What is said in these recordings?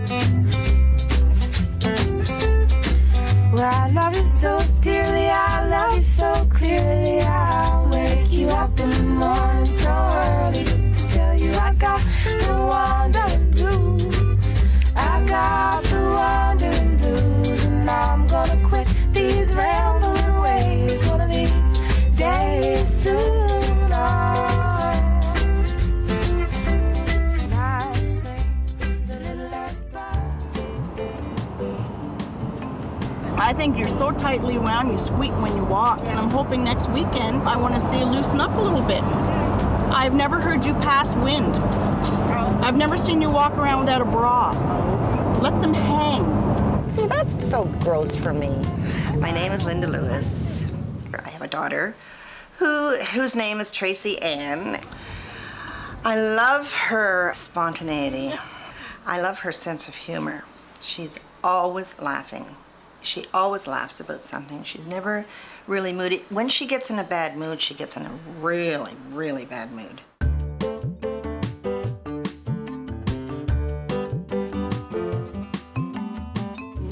Well, I love you so dearly, I love you so clearly. I'll wake you up in the morning so early just to tell you I got the wandering blues. I got the wandering blues, and I'm gonna quit these rambling ways one of these days soon. I think you're so tightly wound, you squeak when you walk. And I'm hoping next weekend I want to see you loosen up a little bit. I've never heard you pass wind. I've never seen you walk around without a bra. Let them hang. See, that's so gross for me. My name is Linda Lewis. I have a daughter whose name is Tracy Ann. I love her spontaneity. I love her sense of humor. She's always laughing. She always laughs about something. She's never really moody. When she gets in a bad mood, she gets in a really, really bad mood.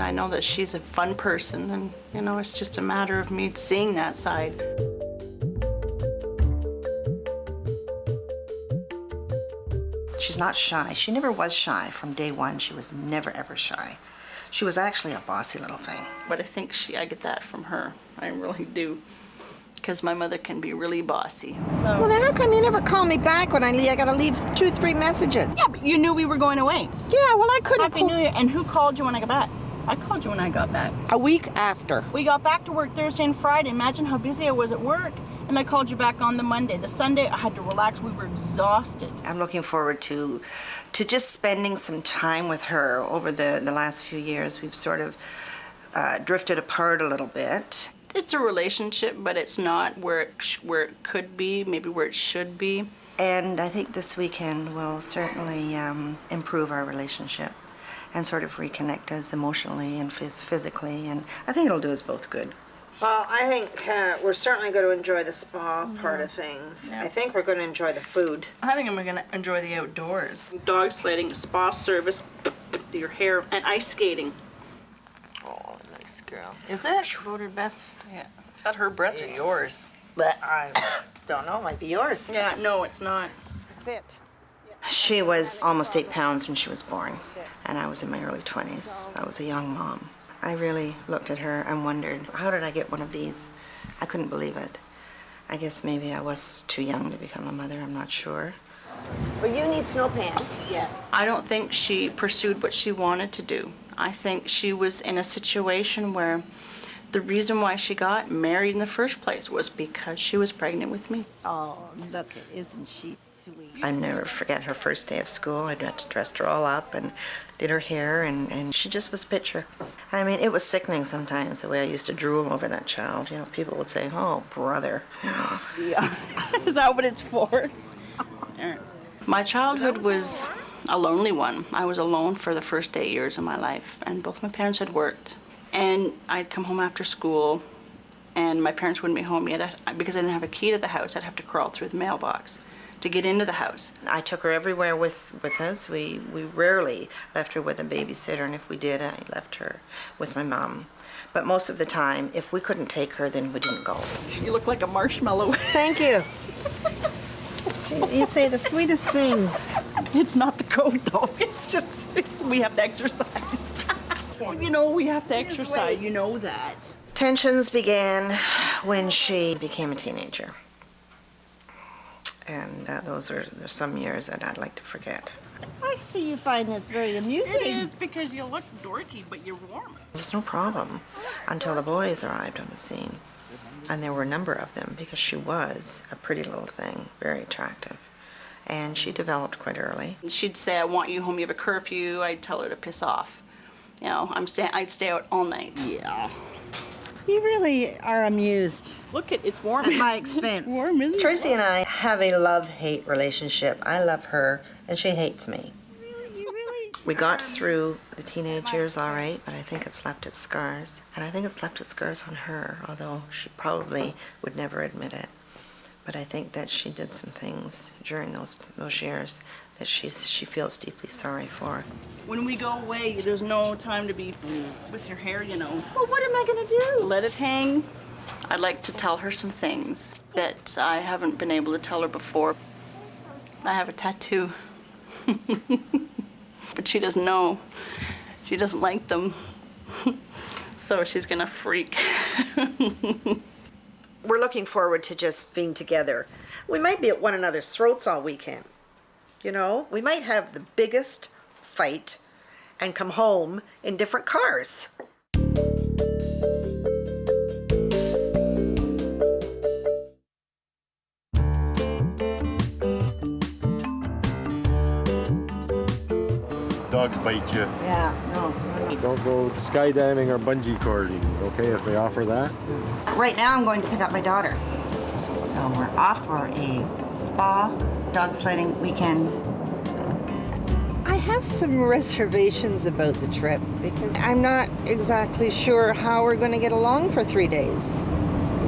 I know that she's a fun person, and you know, it's just a matter of me seeing that side. She's not shy. She never was shy. From day one, she was never, ever shy. She was actually a bossy little thing. But I think I get that from her. I really do. Because my mother can be really bossy. So. Well, then how come you never call me back when I leave? I gotta leave 2, 3 messages. Yeah, but you knew we were going away. Yeah, well, I couldn't. Happy New Year. And who called you when I got back? I called you when I got back. A week after. We got back to work Thursday and Friday. Imagine how busy I was at work. And I called you back on the Monday. The Sunday, I had to relax. We were exhausted. I'm looking forward to just spending some time with her. Over the last few years, we've sort of drifted apart a little bit. It's a relationship, but it's not where it could be, maybe where it should be. And I think this weekend will certainly improve our relationship and sort of reconnect us emotionally and physically. And I think it'll do us both good. Well, I think we're certainly going to enjoy the spa part of things. Yeah. I think we're going to enjoy the food. I think I'm going to enjoy the outdoors. Dog sledding, spa service, your hair, and ice skating. Oh, nice girl. Is it? Voted best? Yeah. Is that her breath or yours? But I don't know. It might be yours. Yeah, no, it's not. Fit. She was almost 8 pounds when she was born, and I was in my early 20s. I was a young mom. I really looked at her and wondered, how did I get one of these? I couldn't believe it. I guess maybe I was too young to become a mother, I'm not sure. Well, you need snow pants. Yes. I don't think she pursued what she wanted to do. I think she was in a situation where the reason why she got married in the first place was because she was pregnant with me. Oh, look, isn't she sweet? I never forget her first day of school. I dressed her all up and did her hair, and she just was a picture. I mean, it was sickening sometimes, the way I used to drool over that child. You know, people would say, oh, brother. Yeah. Is that what it's for? My childhood was a lonely one. I was alone for the first 8 years of my life, and both my parents had worked. And I'd come home after school, and my parents wouldn't be home yet. Because I didn't have a key to the house, I'd have to crawl through the mailbox to get into the house. I took her everywhere with us. We rarely left her with a babysitter, and if we did, I left her with my mom. But most of the time, if we couldn't take her, then we didn't go. You look like a marshmallow. Thank you. You say the sweetest things. It's not the coat, though. It's just, we have to exercise. You know, we have to exercise. You know that. Tensions began when she became a teenager. And those are some years that I'd like to forget. I see you find this very amusing. It is, because you look dorky, but you're warm. There's no problem until the boys arrived on the scene. And there were a number of them, because she was a pretty little thing, very attractive. And she developed quite early. She'd say, I want you home, you have a curfew. I'd tell her to piss off. You know, I'd stay out all night. Yeah. You really are amused. Look, it's warm. At my expense. It's warm, isn't it? Tracy and I have a love-hate relationship. I love her, and she hates me. Really? You really? We got through the teenage years all right, but I think it's left its scars. And I think it's left its scars on her, although she probably would never admit it. But I think that she did some things during those years that she feels deeply sorry for. When we go away, there's no time to be with your hair, you know. Well, what am I gonna do? Let it hang. I'd like to tell her some things that I haven't been able to tell her before. I have a tattoo. But she doesn't know. She doesn't like them. So she's gonna freak. We're looking forward to just being together. We might be at one another's throats all weekend. You know, we might have the biggest fight and come home in different cars. Dogs bite you. Yeah, no. Don't go skydiving or bungee cording, okay, if they offer that. Right now I'm going to pick up my daughter. So we're off for a spa dog sledding weekend. I have some reservations about the trip because I'm not exactly sure how we're going to get along for 3 days.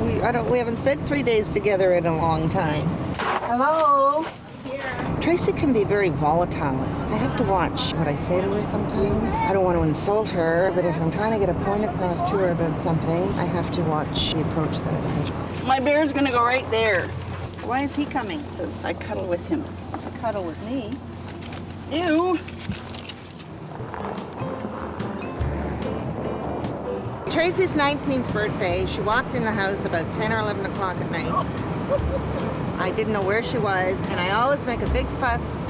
We haven't spent 3 days together in a long time. Hello? Tracy can be very volatile. I have to watch what I say to her sometimes. I don't want to insult her, but if I'm trying to get a point across to her about something, I have to watch the approach that I take. My bear's gonna go right there. Why is he coming? Because I cuddle with him. To cuddle with me. Ew. Tracy's 19th birthday. She walked in the house about 10 or 11 o'clock at night. I didn't know where she was, and I always make a big fuss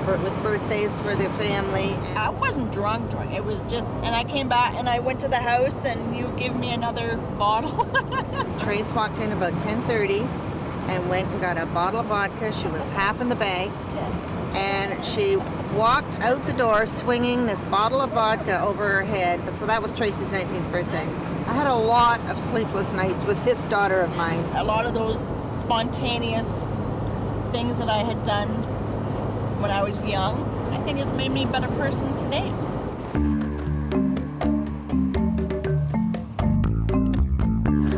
with birthdays for the family. I wasn't drunk. It was just, and I came back and I went to the house and you give me another bottle. Trace walked in about 10:30 and went and got a bottle of vodka. She was half in the bag. And she walked out the door swinging this bottle of vodka over her head. And so that was Tracy's 19th birthday. I had a lot of sleepless nights with this daughter of mine. A lot of those spontaneous things that I had done when I was young, I think it's made me a better person today.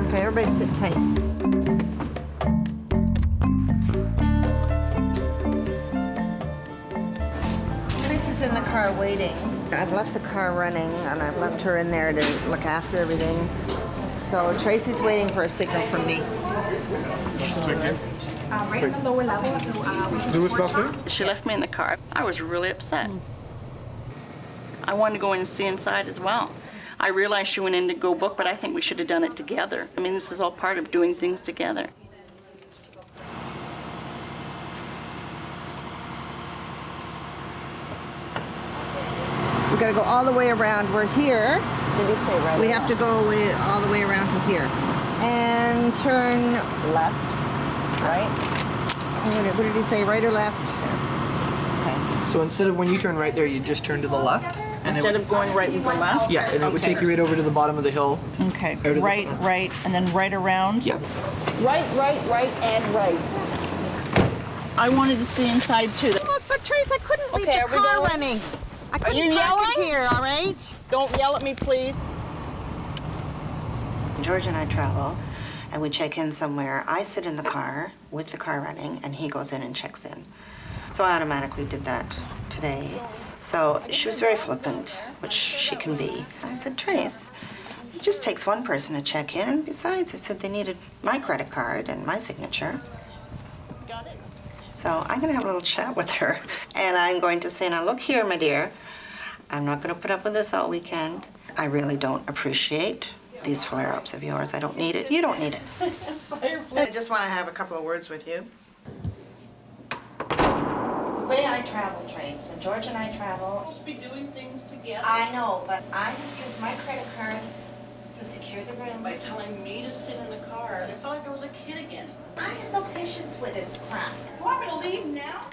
Okay, everybody sit tight. Tracy's in the car waiting. I've left the car running and I've left her in there to look after everything. So Tracy's waiting for a signal from me. Right on the lower level. Louis last name? She left me in the car. I was really upset. I wanted to go in and see inside as well. I realized she went in to go book, but I think we should have done it together. I mean, this is all part of doing things together. We gotta go all the way around. We're here. Did you say right? We have to go all the way around to here. And turn left, right? What did he say, right or left? Okay. So instead of when you turn right there, you just turn to the left? And Instead of going right, we go left? Yeah, and it would take you right over to the bottom of the hill. Okay, Out of the- right, right, and then right around? Yeah. Right, and right. I wanted to see inside too. Look, but Trace, I couldn't leave Okay, the are we car going? running. I Are couldn't you park it yelling? here, all right? Don't yell at me, please. George and I travel, and we check in somewhere. I sit in the car with the car running, and he goes in and checks in. So I automatically did that today. So she was very flippant, which she can be. I said, Trace, it just takes one person to check in, and besides, I said they needed my credit card and my signature. Got it? So I'm gonna have a little chat with her, and I'm going to say, now look here, my dear, I'm not gonna put up with this all weekend. I really don't appreciate these flare-ups of yours. I don't need it. You don't need it. I just want to have a couple of words with you. The way I travel, Trace, when George and I travel, Supposed to be doing things together. I know, but I use my credit card to secure the room. By telling me to sit in the car, I felt like I was a kid again. I have no patience with this crap. You want me to leave now?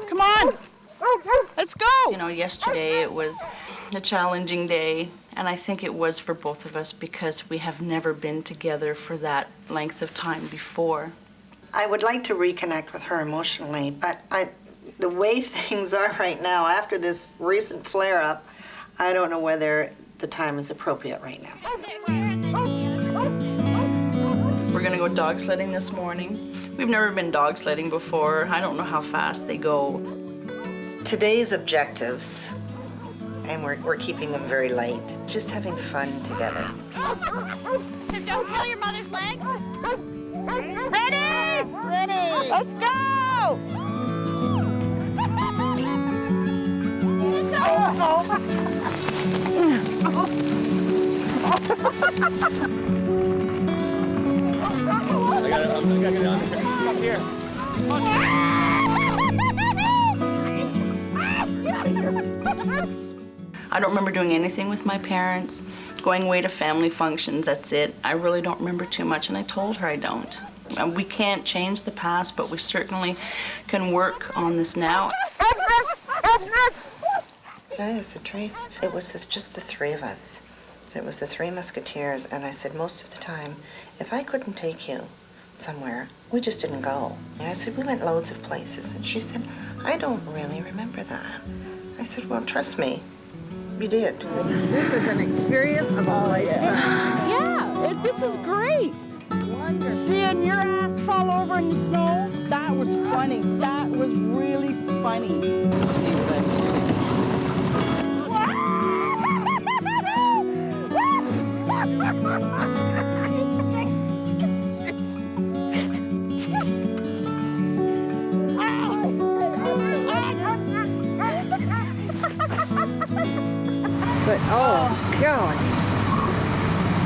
Come on, let's go. You know, yesterday it was a challenging day, and I think it was for both of us because we have never been together for that length of time before. I would like to reconnect with her emotionally, but The way things are right now, after this recent flare-up, I don't know whether the time is appropriate right now. We're gonna go dog sledding this morning. We've never been dog sledding before. I don't know how fast they go. Today's objectives, and we're keeping them very light, just having fun together. Don't kill your mother's legs. Ready? Ready. Let's go. I don't remember doing anything with my parents, going away to family functions, that's it. I really don't remember too much, and I told her I don't. We can't change the past, but we certainly can work on this now. So I said, Trace, it was just the three of us. So it was the three musketeers, and I said, most of the time, if I couldn't take you somewhere, we just didn't go. And I said, we went loads of places. And she said, I don't really remember that. I said, well, trust me, we did. This is an experience of a lifetime. Yeah, this is great. Seeing your ass fall over in the snow, that was funny. That was really funny. Let's see what I'm doing. But oh God,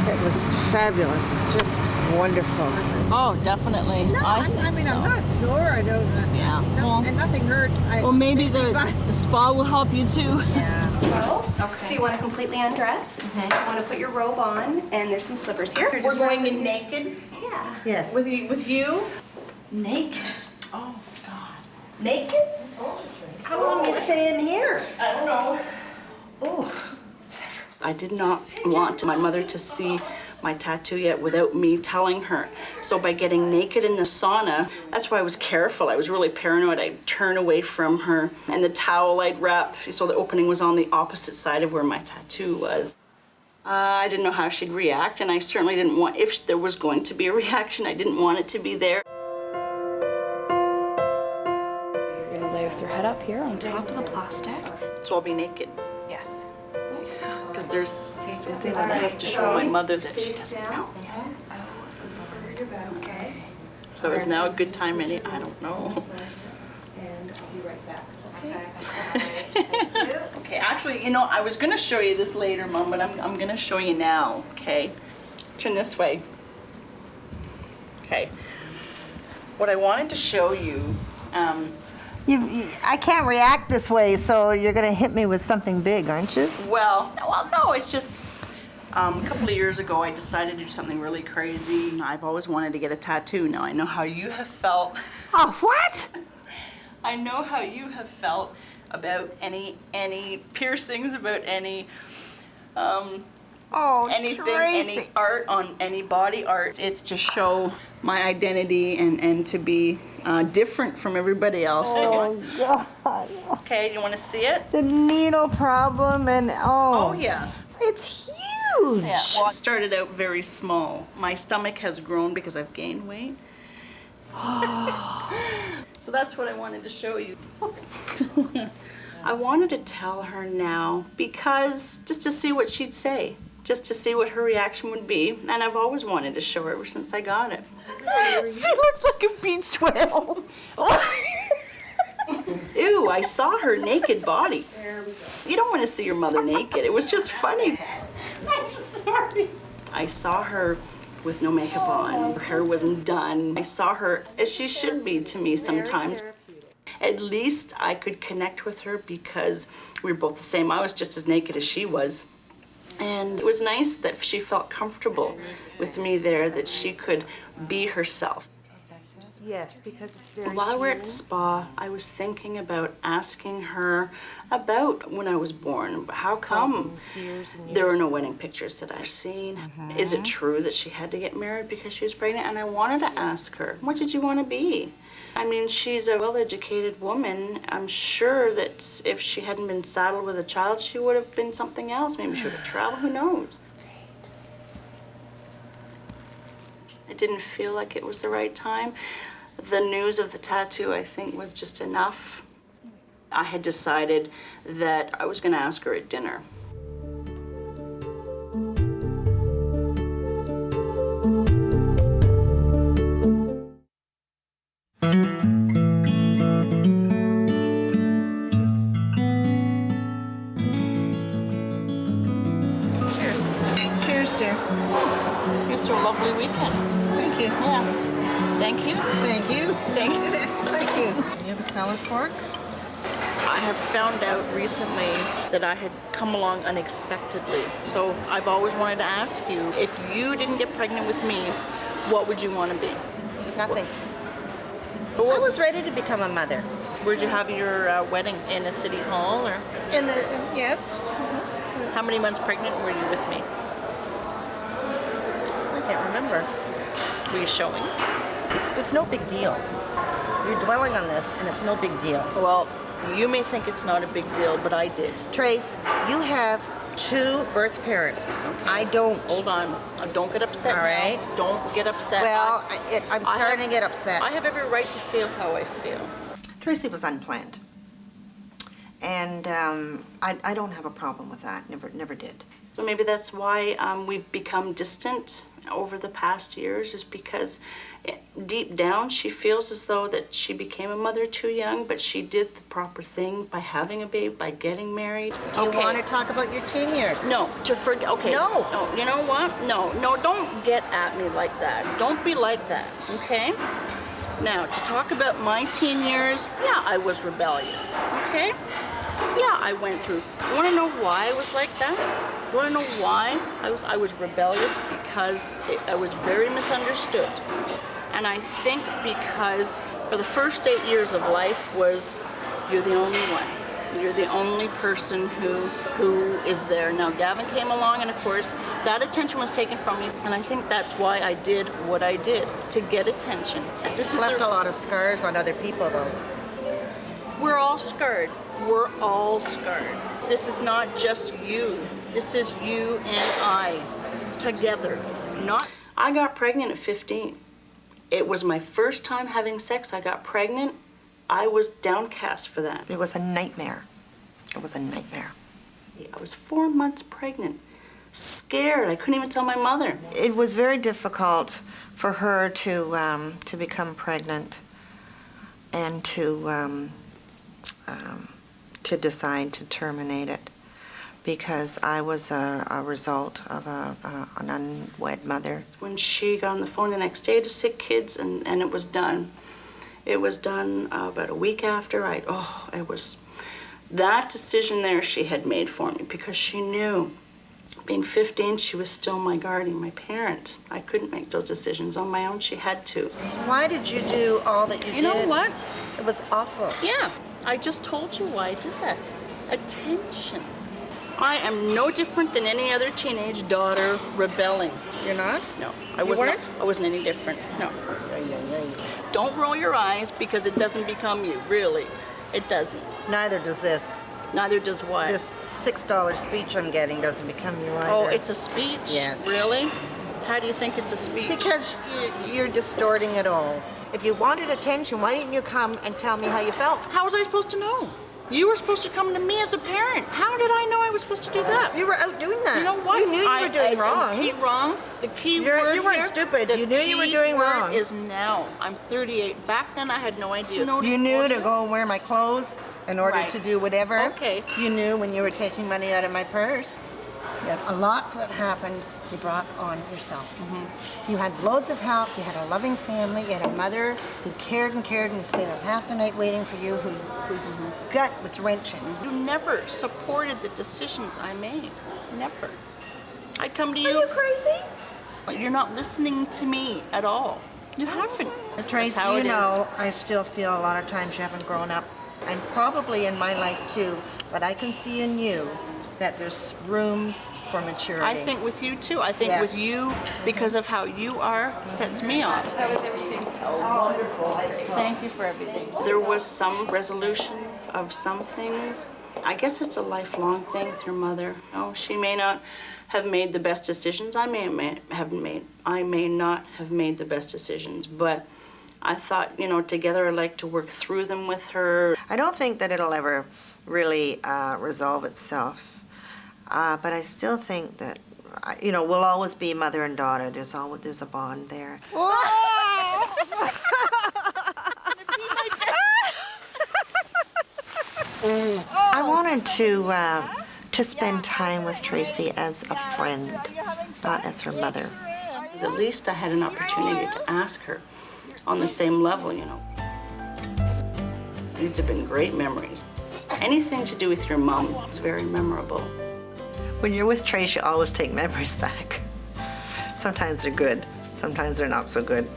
it was fabulous, just wonderful. Oh, definitely. No, I mean, I'm not sore. I don't. Yeah. And nothing hurts. Well, maybe the spa will help you too. Yeah. Okay. So you want to completely undress. You want to put your robe on, and there's some slippers here. We're going in naked? Yeah. Yes. With you? Naked? Oh, God. Naked? How long you stay in here? I don't know. Oh. I did not want my mother to see my tattoo yet without me telling her. So by getting naked in the sauna, that's why I was careful. I was really paranoid. I'd turn away from her, and the towel I'd wrap so the opening was on the opposite side of where my tattoo was. I didn't know how she'd react, and I certainly didn't want, if there was going to be a reaction, I didn't want it to be there. You're going to lay with your head up here on top of the plastic. So I'll be naked. Yes. Because there's something that I have to show my mother that she doesn't know. Okay. So is now a good time? I don't know. And I'll be right back. Okay, actually, you know, I was gonna show you this later, Mom, but I'm gonna show you now, okay? Turn this way. Okay. What I wanted to show you, I can't react this way, so you're going to hit me with something big, aren't you? well, no, it's just, a couple of years ago, I decided to do something really crazy. I've always wanted to get a tattoo. Now, I know how you have felt. Oh, what? I know how you have felt about any piercings, about any anything, Tracy. any art on any body art. It's to show my identity and to be different from everybody else. Oh, God. Okay, you want to see it? The needle problem and Oh yeah. it's huge. Yeah. Well, I started out very small. My stomach has grown because I've gained weight. So that's what I wanted to show you. I wanted to tell her now because just to see what she'd say, just to see what her reaction would be, and I've always wanted to show her ever since I got it. She looks like a beach whale. Ew, I saw her naked body. You don't want to see your mother naked. It was just funny. I'm sorry. I saw her with no makeup on. Her hair wasn't done. I saw her as she should be to me sometimes. At least I could connect with her because we were both the same. I was just as naked as she was. And it was nice that she felt comfortable with me there, that she could be herself. Yes, because it's very While we're at the spa, I was thinking about asking her about when I was born. How come there were no wedding pictures that I've seen? Is it true that she had to get married because she was pregnant? And I wanted to ask her, what did you want to be? I mean, she's a well-educated woman. I'm sure that if she hadn't been saddled with a child, she would have been something else. Maybe she would have traveled, who knows? It didn't feel like it was the right time. The news of the tattoo, I think, was just enough. I had decided that I was going to ask her at dinner. Cheers, dear. Here's to a lovely weekend. Thank you. Yeah. Thank you. Thank you. Thank you. Thank you. You have a salad fork? I have found out recently that I had come along unexpectedly. So I've always wanted to ask you, if you didn't get pregnant with me, what would you want to be? Nothing. I was ready to become a mother. Where'd you have your wedding? In a city hall, or? Yes. How many months pregnant were you with me? I can't remember. Were you showing? It's no big deal. You're dwelling on this, and it's no big deal. Well, you may think it's not a big deal, but I did. Trace, you have 2 birth parents. I don't. Hold on. Don't get upset. All right. Now. Don't get upset. Well, I'm starting to get upset. I have every right to feel how I feel. Tracy was unplanned. And I don't have a problem with that. Never did. So maybe that's why we've become distant over the past years, is because deep down she feels as though that she became a mother too young, but she did the proper thing by having a baby, by getting married. Do you want to talk about your teen years? No, to forget. Okay. No. No. You know what? No. Don't get at me like that. Don't be like that. Okay. Now, to talk about my teen years, yeah, I was rebellious. Okay. Yeah, I went through. You want to know why I was like that? You want to know why I was rebellious? Because I was very misunderstood. And I think because for the first 8 years of life was, you're the only one. You're the only person who is there. Now, Gavin came along, and of course, that attention was taken from me. And I think that's why I did what I did, to get attention. This is left a lot of scars on other people, though. We're all scarred. We're all scarred. This is not just you. This is you and I together. I got pregnant at 15. It was my first time having sex. I got pregnant. I was downcast for that. It was a nightmare. It was a nightmare. I was 4 months pregnant, scared. I couldn't even tell my mother. It was very difficult for her to become pregnant and to decide to terminate it, because I was a result of an unwed mother. When she got on the phone the next day to sick kids, and it was done. It was done about a week after. It was that decision there she had made for me, because she knew, being 15, she was still my guardian, my parent. I couldn't make those decisions on my own. She had to. Why did you do all that you did? You know what? It was awful. Yeah, I just told you why I did that. Attention. I am no different than any other teenage daughter rebelling. You're not? No, I wasn't any different. No. Don't roll your eyes, because it doesn't become you, really. It doesn't. Neither does this. Neither does what? This $6 speech I'm getting doesn't become you either. Oh, it's a speech? Yes. Really? How do you think it's a speech? Because you're distorting it all. If you wanted attention, why didn't you come and tell me how you felt? How was I supposed to know? You were supposed to come to me as a parent. How did I know I was supposed to do that? You were out doing that. You know what? You knew you were doing wrong. The key word You weren't stupid. You knew you were doing wrong. The key word is now. I'm 38. Back then, I had no idea. You knew to go wear my clothes in order to do whatever. Okay. You knew when you were taking money out of my purse. You had a lot that happened you brought on yourself. Mm-hmm. You had loads of help. You had a loving family. You had a mother who cared and stayed up half the night waiting for you, whose gut was wrenching. You never supported the decisions I made. Never. I come to you. Are you crazy? You're not listening to me at all. You haven't. Trace, do you know, I still feel a lot of times you haven't grown up, and probably in my life too, but I can see in you that there's room for maturity. I think with you too. I think with you, because of how you are, sets me off. How was everything? Wonderful. Thank you for everything. There was some resolution of some things. I guess it's a lifelong thing with your mother. She may not have made the best decisions. I may not have made the best decisions, but I thought, together I'd like to work through them with her. I don't think that it'll ever really resolve itself, but I still think that, we'll always be mother and daughter. There's a bond there. I wanted to spend time with Tracy as a friend, not as her mother. At least I had an opportunity to ask her on the same level, These have been great memories. Anything to do with your mom is very memorable. When you're with Trace, you always take memories back. Sometimes they're good, sometimes they're not so good.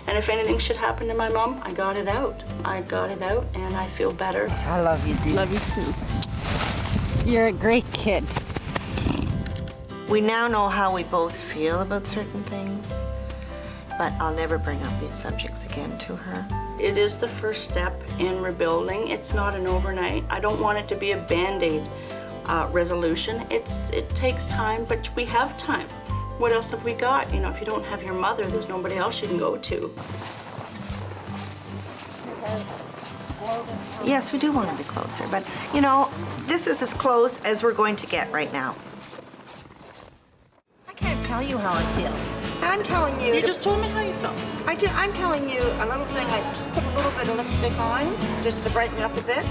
And if anything should happen to my mom, I got it out. And I feel better. I love you, Dee. Love you too. You're a great kid. We now know how we both feel about certain things, but I'll never bring up these subjects again to her. It is the first step in rebuilding. It's not an overnight. I don't want it to be a Band-Aid resolution. It takes time, but we have time. What else have we got? If you don't have your mother, there's nobody else you can go to. Yes, we do want to be closer, but this is as close as we're going to get right now. I can't tell you how I feel. I'm telling you. You just told me how you felt. I'm telling you a little thing. I just put a little bit of lipstick on, just to brighten up a bit.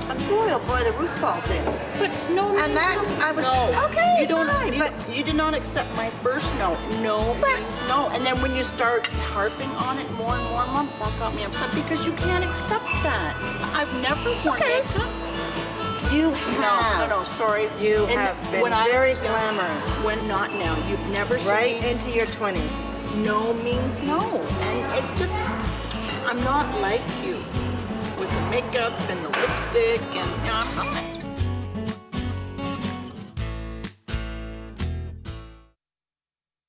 And boy, oh boy, the roof falls in. But no, And that's, I was, no. okay, You don't. fine, but You did not accept my first no. No means no. And then when you start harping on it more and more, Mom, that got me upset because you can't accept that. I've never worn makeup. you have. No, sorry. You And have been when I very was young- glamorous. When not now. You've never seen Right me. into your 20s. No means no. And it's just, I'm not like you with the makeup and the lipstick and I'm not.